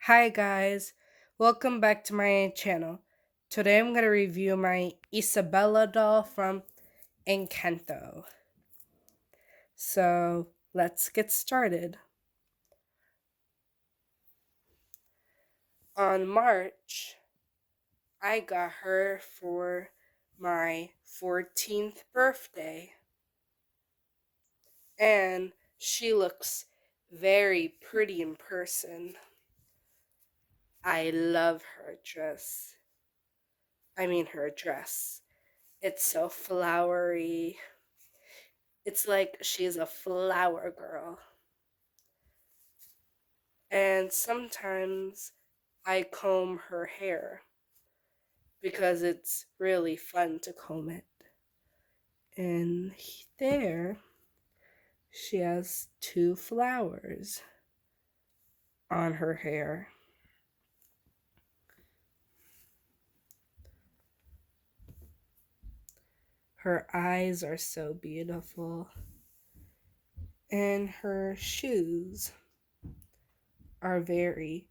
Hi guys, welcome back to my channel. Today I'm going to review my Isabella doll from Encanto. So let's get started. On March, I got her for my 14th birthday. And she looks very pretty in person. I love her dress. Her dress. It's so flowery. It's like she's a flower girl. And sometimes I comb her hair because it's really fun to comb it. And there, she has two flowers on her hair. Her eyes are so beautiful. And her shoes are very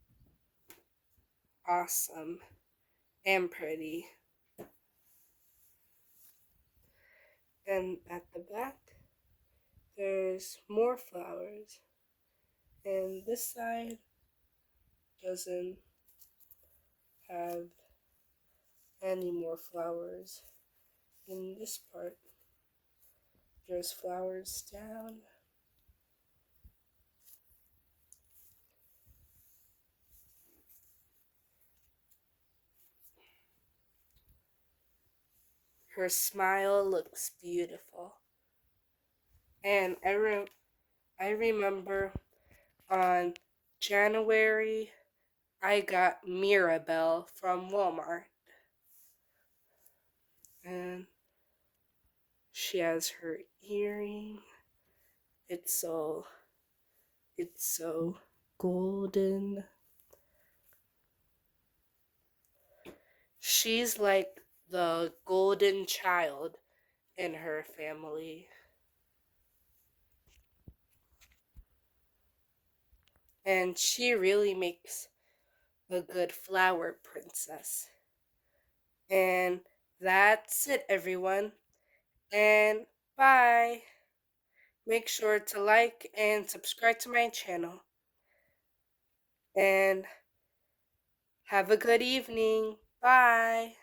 awesome and pretty. And at the back, there's more flowers. And this side doesn't have any more flowers. In this part, there's flowers down. Her smile looks beautiful. And I remember on January, I got Mirabelle from Walmart. And she has her earring. It's so it's so golden. She's like the golden child in her family. And she really makes a good flower princess. And that's it, everyone. And bye. Make sure to like and subscribe to my channel. And have a good evening. Bye.